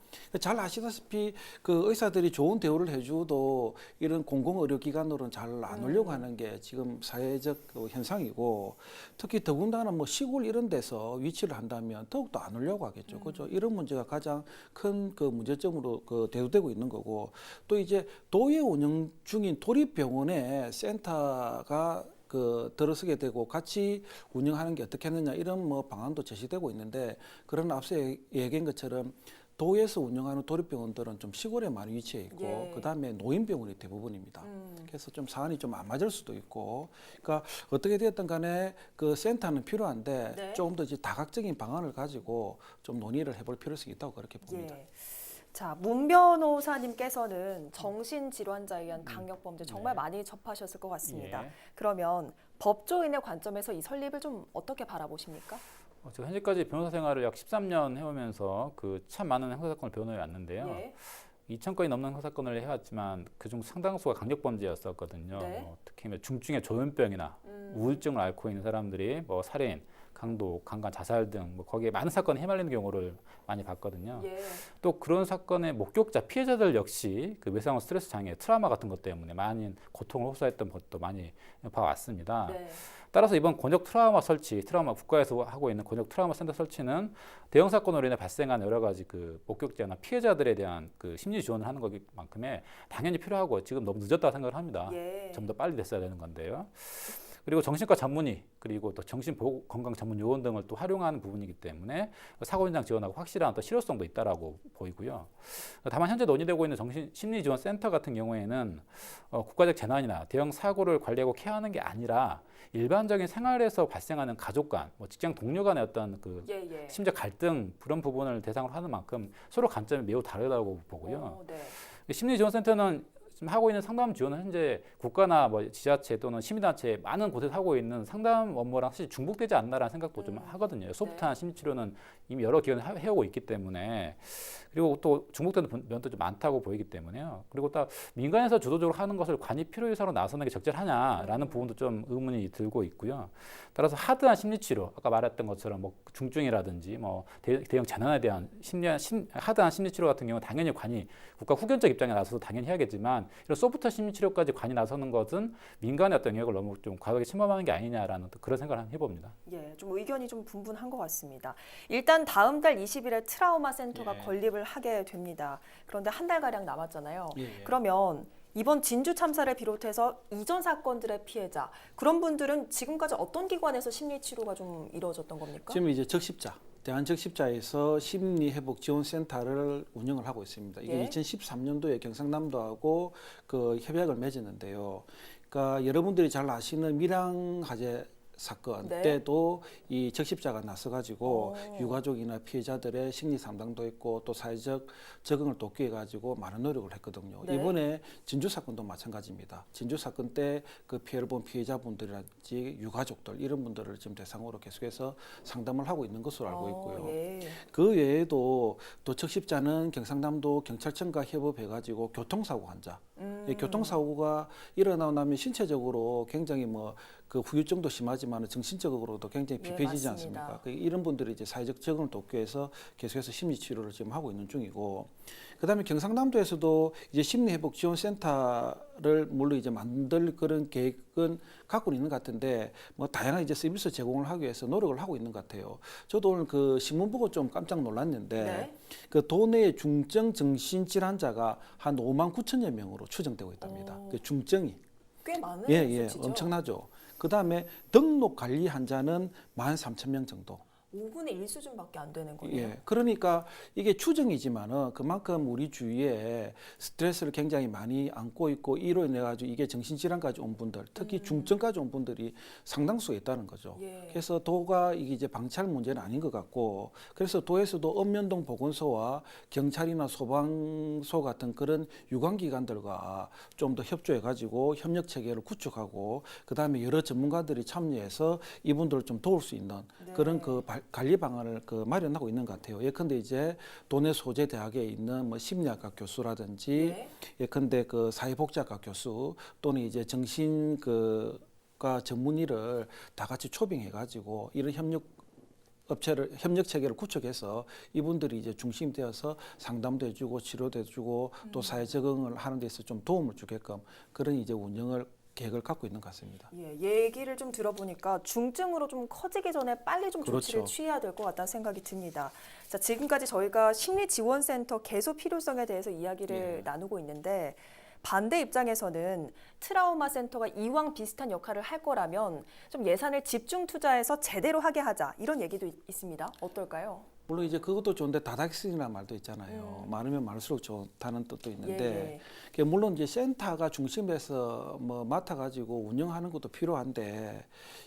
잘 아시다시피 그 의사들이 좋은 대우를 해줘도 이런 공공의료기관으로는 잘 안 오려고 하는 게 지금 사회적 현상이고, 특히 더군다나 뭐 시골 이런 데서 위치를 한다면 더욱더 안 오려고 하겠죠. 그죠? 이런 문제가 가장 큰 그 문제점으로 그 대두되고 있는 거고, 또 이제 도에 운영 중인 도립병원의 센터가 그 들어서게 되고 같이 운영하는 게 어떻게 하느냐, 이런 뭐 방안도 제시되고 있는데, 그런 앞서 얘기한 것처럼 도에서 운영하는 도립병원들은 좀 시골에 많이 위치해 있고 예. 그다음에 노인병원이 대부분입니다. 그래서 좀 사안이 좀 안 맞을 수도 있고, 그러니까 어떻게 되었든 간에 그 센터는 필요한데 네. 조금 더 이제 다각적인 방안을 가지고 좀 논의를 해볼 필요성이 있다고 그렇게 봅니다. 예. 자, 문 변호사님께서는 정신질환자에 의한 강력범죄 정말 많이 접하셨을 것 같습니다. 예. 그러면 법조인의 관점에서 이 설립을 좀 어떻게 바라보십니까? 제가 현재까지 변호사 생활을 약 13년 해오면서 그 참 많은 형사사건을 변호해 왔는데요. 예. 2,000건이 넘는 형사사건을 해왔지만 그중 상당수가 강력범죄였었거든요. 네. 특히 뭐 중증의 조현병이나 우울증을 앓고 있는 사람들이 뭐 살인, 강도, 강간, 자살 등 뭐 거기에 많은 사건에 휘말리는 경우를 많이 봤거든요. 예. 또 그런 사건의 목격자, 피해자들 역시 그 외상후 스트레스 장애, 트라우마 같은 것 때문에 많은 고통을 호소했던 것도 많이 봐왔습니다. 네. 따라서 이번 권역 트라우마 설치, 트라우마 국가에서 하고 있는 권역 트라우마 센터 설치는 대형 사건으로 인해 발생한 여러 가지 그 목격자나 피해자들에 대한 그 심리 지원을 하는 것만큼의 당연히 필요하고 지금 너무 늦었다고 생각을 합니다. 예. 좀 더 빨리 됐어야 되는 건데요. 그리고 정신과 전문의 그리고 또 정신보건강 전문 요원 등을 또 활용하는 부분이기 때문에 사고 현장 지원하고 확실한 또 실효성도 있다라고 보이고요. 다만 현재 논의되고 있는 정신심리지원센터 같은 경우에는 국가적 재난이나 대형 사고를 관리하고 케어하는 게 아니라 일반적인 생활에서 발생하는 가족 간, 뭐 직장 동료 간의 어떤 그 심지어 갈등 그런 부분을 대상으로 하는 만큼 서로 관점이 매우 다르다고 보고요. 네. 심리지원센터는 지금 하고 있는 상담 지원은 현재 국가나 뭐 지자체 또는 시민단체 많은 곳에서 하고 있는 상담 업무랑 사실 중복되지 않나라는 생각도 좀 하거든요. 소프트한 심리치료는 이미 여러 기관이 해오고 있기 때문에, 그리고 또 중복되는 면도 좀 많다고 보이기 때문에요. 그리고 또 민간에서 주도적으로 하는 것을 관이 필요해서로 나서는 게 적절하냐라는 부분도 좀 의문이 들고 있고요. 따라서 하드한 심리치료, 아까 말했던 것처럼 뭐 중증이라든지 뭐 대형 재난에 대한 하드한 심리치료 같은 경우는 당연히 관이 국가 후견적 입장에 나서서 당연히 해야겠지만, 이런 소프트 심리치료까지 관이 나서는 것은 민간의 어떤 영역을 너무 좀 과도하게 침범하는 게 아니냐라는 그런 생각을 해봅니다. 예, 좀 의견이 좀 분분한 것 같습니다. 일단 다음 달 20일에 트라우마 센터가 건립을 하게 됩니다. 그런데 한 달가량 남았잖아요. 그러면 이번 진주 참사를 비롯해서 이전 사건들의 피해자, 그런 분들은 지금까지 어떤 기관에서 심리치료가 좀 이루어졌던 겁니까? 지금 이제 적십자, 대한적십자에서 심리회복지원센터를 운영을 하고 있습니다. 이게 2013년도에 경상남도하고 그 협약을 맺었는데요. 그러니까 여러분들이 잘 아시는 밀양화재 사건 때도 이 적십자가 나서가지고 유가족이나 피해자들의 심리 상담도 했고 또 사회적 적응을 돕기 해가지고 많은 노력을 했거든요. 이번에 진주 사건도 마찬가지입니다. 진주 사건 때 그 피해를 본 피해자분들이라든지 유가족들 이런 분들을 지금 대상으로 계속해서 상담을 하고 있는 것으로 알고 있고요. 그 외에도 또 적십자는 경상남도 경찰청과 협업해가지고 교통사고 환자, 이 교통사고가 일어나고 나면 신체적으로 굉장히 뭐 그 후유증도 심하지만 정신적으로도 굉장히 비폐지지 않습니까? 이런 분들이 이제 사회적 적응을 돕기 위해서 계속해서 심리 치료를 지금 하고 있는 중이고, 그다음에 경상남도에서도 이제 심리회복지원센터를 물론 이제 만들 그런 계획은 갖고 있는 것 같은데 뭐 다양한 이제 서비스 제공을 하기 위해서 노력을 하고 있는 것 같아요. 저도 오늘 그 신문 보고 좀 깜짝 놀랐는데 그 도내의 중증 정신질환자가 한 5만 9천여 명으로 추정되고 있답니다. 그 중증이 꽤 많은 수치죠. 엄청나죠. 그다음에 등록 관리 환자는 13,000명 정도. 5분의 1 수준밖에 안 되는 거예요. 그러니까 이게 추정이지만은 그만큼 우리 주위에 스트레스를 굉장히 많이 안고 있고 이로 인해 가지고 이게 정신질환까지 온 분들, 특히 중증까지 온 분들이 상당수가 있다는 거죠. 그래서 도가 이게 이제 방치할 문제는 아닌 것 같고, 그래서 도에서도 읍면동 보건소와 경찰이나 소방서 같은 그런 유관기관들과 좀 더 협조해 가지고 협력 체계를 구축하고, 그 다음에 여러 전문가들이 참여해서 이분들을 좀 도울 수 있는 그런 그 관리 방안을 그 마련하고 있는 것 같아요. 예컨대 이제 도내 소재 대학에 있는 뭐 심리학과 교수라든지 예컨대 그 사회복지학과 교수 또는 이제 정신 그과 전문의를 다 같이 초빙해 가지고 이런 협력 체계를 구축해서 이분들이 이제 중심이 되어서 상담도 해주고 치료도 해주고 또 사회 적응을 하는 데서 좀 도움을 주게끔 그런 이제 운영을 계획을 갖고 있는 것 같습니다. 얘기를 좀 들어보니까 중증으로 좀 커지기 전에 빨리 좀 조치를 취해야 될 것 같다는 생각이 듭니다. 자, 지금까지 저희가 심리지원센터 개소 필요성에 대해서 이야기를 나누고 있는데, 반대 입장에서는 트라우마 센터가 이왕 비슷한 역할을 할 거라면 좀 예산을 집중 투자해서 제대로 하게 하자, 이런 얘기도 있습니다. 어떨까요? 물론 이제 그것도 좋은데 다닥스이라는 말도 있잖아요. 많으면 많을수록 좋다는 뜻도 있는데 물론 이제 센터가 중심에서 뭐 맡아가지고 운영하는 것도 필요한데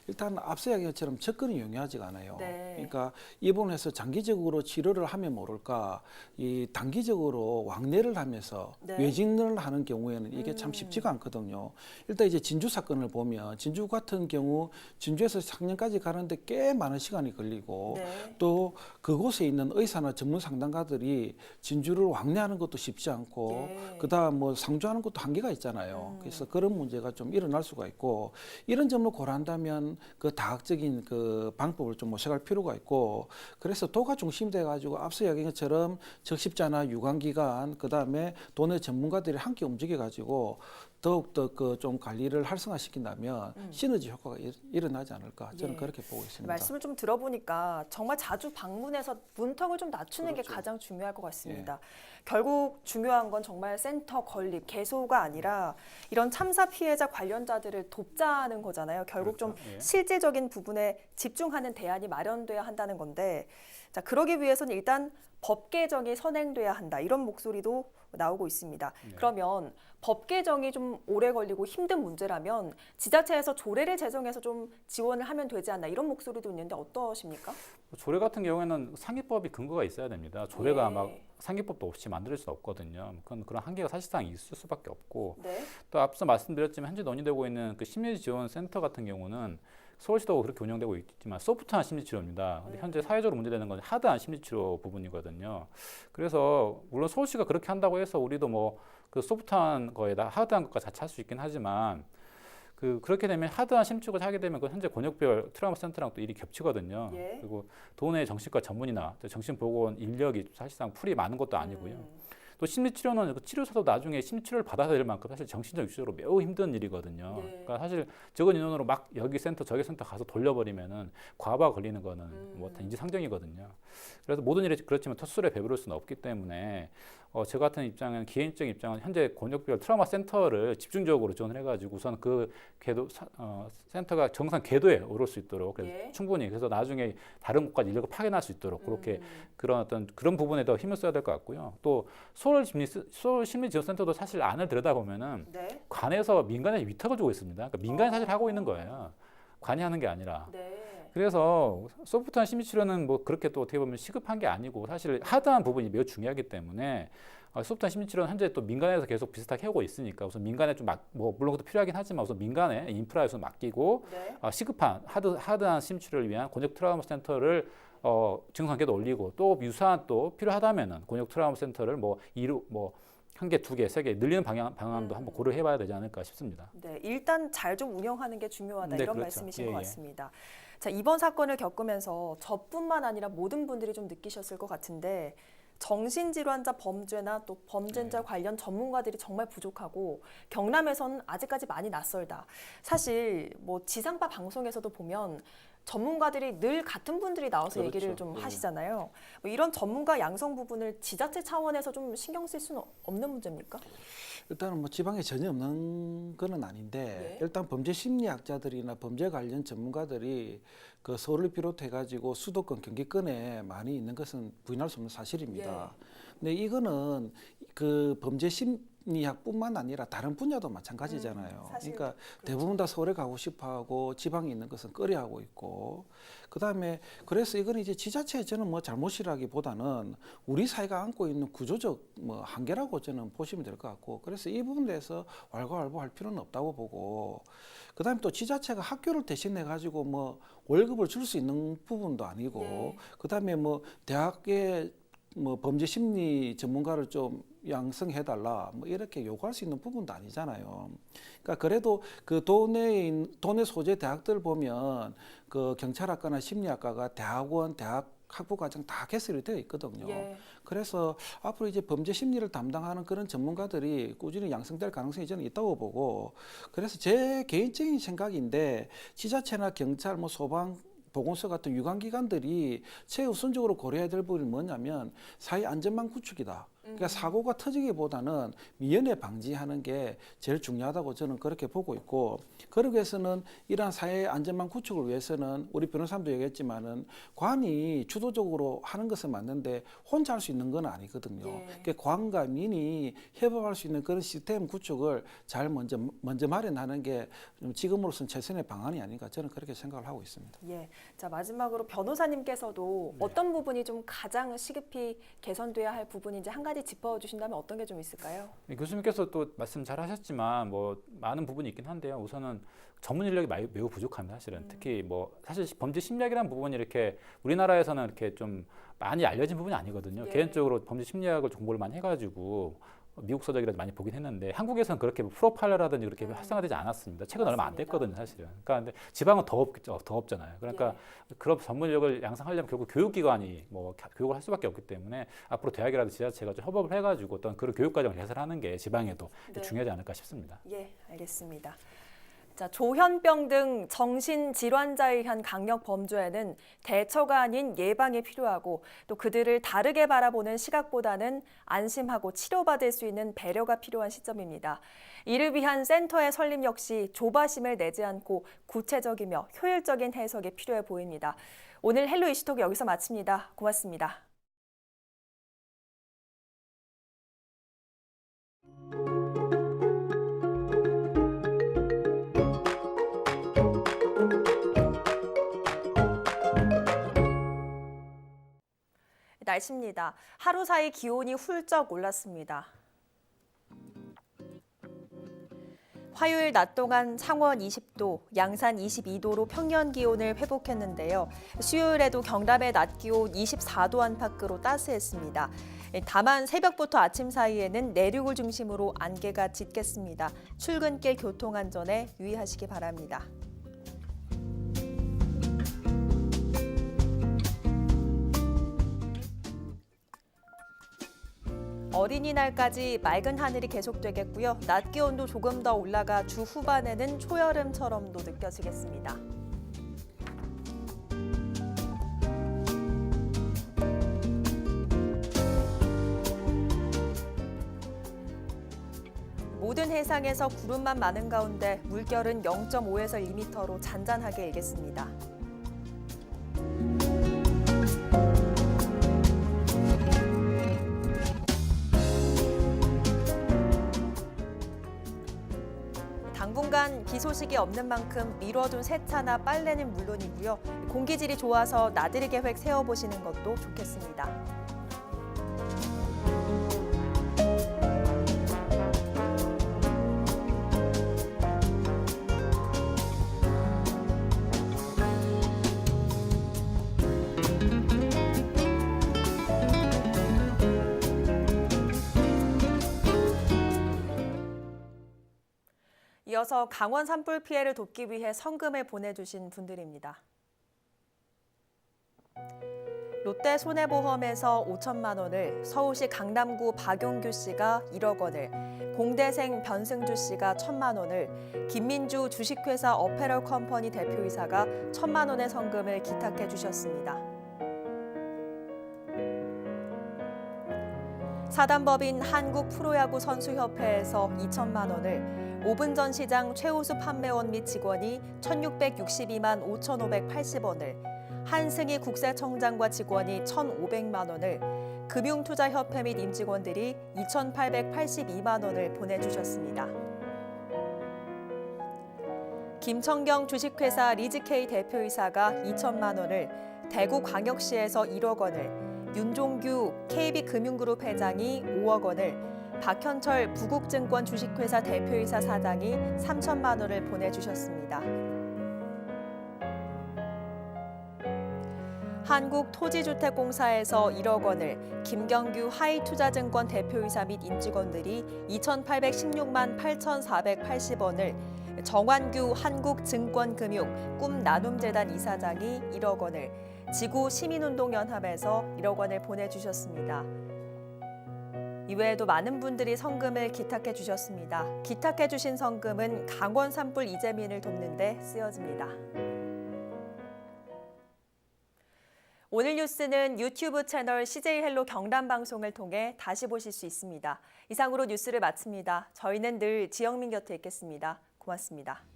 일단 앞서 이야기한 것처럼 접근이 용이하지가 않아요. 그러니까 입원해서 장기적으로 치료를 하면 모를까 이 단기적으로 왕래를 하면서 외진을 하는 경우에는 이게 참 쉽지가 않거든요. 일단 이제 진주 사건을 보면 진주 같은 경우 진주에서 상녕까지 가는데 꽤 많은 시간이 걸리고 또 그곳에 있는 의사나 전문 상담가들이 진주를 왕래하는 것도 쉽지 않고 그다음 뭐 상주하는 것도 한계가 있잖아요. 그래서 그런 문제가 좀 일어날 수가 있고 이런 점을 고려한다면 그 다학적인 그 방법을 좀 모색할 필요가 있고 그래서 도가 중심돼 가지고 앞서 이야기한 것처럼 적십자나 유관기관 그다음에 도내 전문가들이 함께 움직여 가지고 더욱더 그 좀 관리를 활성화시킨다면 시너지 효과가 일어나지 않을까 저는 그렇게 보고 있습니다. 말씀을 좀 들어보니까 정말 자주 방문해서 문턱을 좀 낮추는 게 가장 중요할 것 같습니다. 결국 중요한 건 정말 센터 건립, 개소가 아니라 이런 참사 피해자 관련자들을 돕자는 거잖아요. 결국 좀 실질적인 부분에 집중하는 대안이 마련돼야 한다는 건데 자, 그러기 위해서는 일단 법 개정이 선행돼야 한다. 이런 목소리도 나오고 있습니다. 그러면 법 개정이 좀 오래 걸리고 힘든 문제라면 지자체에서 조례를 제정해서 좀 지원을 하면 되지 않나 이런 목소리도 있는데 어떠십니까? 조례 같은 경우에는 상위법이 근거가 있어야 됩니다. 조례가 막 상위법도 없이 만들 수 없거든요. 그런 한계가 사실상 있을 수밖에 없고 또 앞서 말씀드렸지만 현재 논의되고 있는 그 심리지원센터 같은 경우는 서울시도 그렇게 운영되고 있지만 소프트한 심리치료입니다. 근데 현재 사회적으로 문제되는 건 하드한 심리치료 부분이거든요. 그래서 물론 서울시가 그렇게 한다고 해서 우리도 뭐 그 소프트한 거에다 하드한 것까지 같이 할 수 있긴 하지만 그렇게 되면 하드한 심리치료를 하게 되면 그 현재 권역별 트라우마 센터랑 또 일이 겹치거든요. 그리고 도내 정신과 전문의나 정신보건 인력이 사실상 풀이 많은 것도 아니고요. 또 심리치료는 치료사도 나중에 심리치료를 받아야 될 만큼 사실 정신적 육체적으로 매우 힘든 일이거든요. 그러니까 사실 적은 인원으로 막 여기 센터 저기 센터 가서 돌려버리면은 과부하 걸리는 거는 뭐 인지상정이거든요. 그래서 모든 일이 그렇지만 텃술에 배부를 수는 없기 때문에 저 같은 입장은 개인적인 입장은 현재 권역별 트라우마 센터를 집중적으로 지원을 해가지고 우선 그 궤도 센터가 정상 궤도에 오를 수 있도록 그래서 충분히 그래서 나중에 다른 곳까지 인력을 파견할 수 있도록 그렇게 그런 부분에 더 힘을 써야 될 것 같고요. 또 서울 심리지원센터도 사실 안을 들여다보면은 관에서 민간에 위탁을 주고 있습니다. 그러니까 민간이 사실 하고 있는 거예요. 관이 하는 게 아니라. 그래서 소프트한 심리치료는 뭐 그렇게 또 어떻게 보면 시급한 게 아니고 사실 하드한 부분이 매우 중요하기 때문에 소프트한 심리치료는 현재 또 민간에서 계속 비슷하게 하고 있으니까 우선 민간에 좀 뭐 물론 그것도 필요하긴 하지만 우선 민간에 인프라에 우선 맡기고 시급한 하드한 심리치료를 위한 권역 트라우마 센터를 증상계도 올리고 또 유사한 또 필요하다면은 권역 트라우마 센터를 뭐 1개, 2개, 3개 늘리는 방안도 한번 고려해봐야 되지 않을까 싶습니다. 네, 일단 잘 좀 운영하는 게 중요하다 이런 말씀이신 것 같습니다. 자, 이번 사건을 겪으면서 저뿐만 아니라 모든 분들이 좀 느끼셨을 것 같은데 정신질환자 범죄나 또 범죄자 관련 전문가들이 정말 부족하고 경남에서는 아직까지 많이 낯설다. 사실 뭐 지상파 방송에서도 보면 전문가들이 늘 같은 분들이 나와서 얘기를 좀 하시잖아요. 뭐 이런 전문가 양성 부분을 지자체 차원에서 좀 신경 쓸 수는 없는 문제입니까? 일단은 뭐 지방에 전혀 없는 건 아닌데 일단 범죄 심리학자들이나 범죄 관련 전문가들이 그 서울을 비롯해 가지고 수도권 경기권에 많이 있는 것은 부인할 수 없는 사실입니다. 근데 이거는 그 범죄 심리학뿐만 아니라 다른 분야도 마찬가지잖아요. 그러니까 대부분 다 서울에 가고 싶어하고 지방에 있는 것은 꺼려하고 있고 그다음에 그래서 이거는 이제 지자체의 저는 뭐 잘못이라기보다는 우리 사회가 안고 있는 구조적 뭐 한계라고 저는 보시면 될 것 같고 그래서 이 부분에 대해서 왈가왈부할 필요는 없다고 보고 그다음에 또 지자체가 학교를 대신해 가지고 뭐 월급을 줄 수 있는 부분도 아니고 그다음에 뭐 대학에 뭐 범죄 심리 전문가를 좀 양성해달라 뭐 이렇게 요구할 수 있는 부분도 아니잖아요. 그러니까 그래도 그 도내 소재 대학들 보면 그 경찰학과나 심리학과가 대학원, 대학 학부과정 다 개설이 되어 있거든요. 그래서 앞으로 이제 범죄 심리를 담당하는 그런 전문가들이 꾸준히 양성될 가능성이 저는 있다고 보고 그래서 제 개인적인 생각인데 지자체나 경찰, 뭐 소방 보건소 같은 유관기관들이 최우선적으로 고려해야 될 부분이 뭐냐면 사회 안전망 구축이다. 그러니까 사고가 터지기보다는 미연에 방지하는 게 제일 중요하다고 저는 그렇게 보고 있고, 그러기 위해서는 이러한 사회 안전망 구축을 위해서는 우리 변호사님도 얘기했지만은 관이 주도적으로 하는 것은 맞는데 혼자 할 수 있는 건 아니거든요. 그러니까 관과 민이 협업할 수 있는 그런 시스템 구축을 잘 먼저 마련하는 게 지금으로서는 최선의 방안이 아닌가, 저는 그렇게 생각을 하고 있습니다. 예. 자, 마지막으로 변호사님께서도 어떤 부분이 좀 가장 시급히 개선돼야 할 부분인지 한 가지 짚어주신다면 어떤 게 좀 있을까요? 교수님께서 또 말씀 잘 하셨지만 뭐 많은 부분이 있긴 한데요. 우선은 전문 인력이 매우 부족합니다. 사실은 특히 뭐 사실 범죄 심리학이라는 부분이 이렇게 우리나라에서는 이렇게 좀 많이 알려진 부분이 아니거든요. 개인적으로 범죄 심리학을 공부를 많이 해가지고 미국 서적이라도 많이 보긴 했는데 한국에서는 그렇게 프로파일러라든지 그렇게 활성화되지 않았습니다. 최근 얼마 안 됐거든요, 사실은. 그러니까 근데 지방은 더 없잖아요. 그러니까 그런 전문력을 양성하려면 결국 교육기관이 뭐 교육을 할 수밖에 없기 때문에 앞으로 대학이라든지 지자체가 좀 협업을 해가지고 어떤 그런 교육과정을 개설하는 게 지방에도 중요하지 않을까 싶습니다. 예, 알겠습니다. 자, 조현병 등 정신질환자에 의한 강력 범죄에는 대처가 아닌 예방이 필요하고 또 그들을 다르게 바라보는 시각보다는 안심하고 치료받을 수 있는 배려가 필요한 시점입니다. 이를 위한 센터의 설립 역시 조바심을 내지 않고 구체적이며 효율적인 해석이 필요해 보입니다. 오늘 헬로 이슈톡 여기서 마칩니다. 고맙습니다. 날씨입니다. 하루 사이 기온이 훌쩍 올랐습니다. 화요일 낮 동안 창원 20도, 양산 22도로 평년 기온을 회복했는데요. 수요일에도 경남의 낮 기온 24도 안팎으로 따스했습니다. 다만 새벽부터 아침 사이에는 내륙을 중심으로 안개가 짙겠습니다. 출근길 교통안전에 유의하시기 바랍니다. 어린이날까지 맑은 하늘이 계속되겠고요. 낮 기온도 조금 더 올라가 주 후반에는 초여름처럼도 느껴지겠습니다. 모든 해상에서 구름만 많은 가운데 물결은 0.5에서 1m로 잔잔하게 일겠습니다. 당분간 비 소식이 없는 만큼 미뤄둔 세차나 빨래는 물론이고요. 공기질이 좋아서 나들이 계획 세워보시는 것도 좋겠습니다. 이어서 강원 산불 피해를 돕기 위해 성금을 보내주신 분들입니다. 롯데 손해보험에서 5천만 원을, 서울시 강남구 박용규 씨가 1억 원을, 공대생 변승주 씨가 1천만 원을, 김민주 주식회사 어페럴 컴퍼니 대표이사가 1천만 원의 성금을 기탁해 주셨습니다. 사단법인 한국프로야구선수협회에서 2천만 원을, 5분 전 시장 최우수 판매원 및 직원이 1,662만 5,580원을, 한승희 국세청장과 직원이 1,500만 원을, 금융투자협회 및 임직원들이 2,882만 원을 보내주셨습니다. 김청경 주식회사 리즈K 대표이사가 2천만 원을, 대구광역시에서 1억 원을, 윤종규 KB금융그룹 회장이 5억 원을, 박현철 부국증권 주식회사 대표이사 사장이 3천만 원을 보내주셨습니다. 한국토지주택공사에서 1억 원을, 김경규 하이투자증권 대표이사 및 임직원들이 2,816만 8,480원을, 정환규 한국증권금융 꿈나눔재단 이사장이 1억 원을, 지구시민운동연합에서 1억 원을 보내주셨습니다. 이외에도 많은 분들이 성금을 기탁해 주셨습니다. 기탁해 주신 성금은 강원 산불 이재민을 돕는 데 쓰여집니다. 오늘 뉴스는 유튜브 채널 CJ 헬로 경남 방송을 통해 다시 보실 수 있습니다. 이상으로 뉴스를 마칩니다. 저희는 늘 지영민 곁에 있겠습니다. 고맙습니다.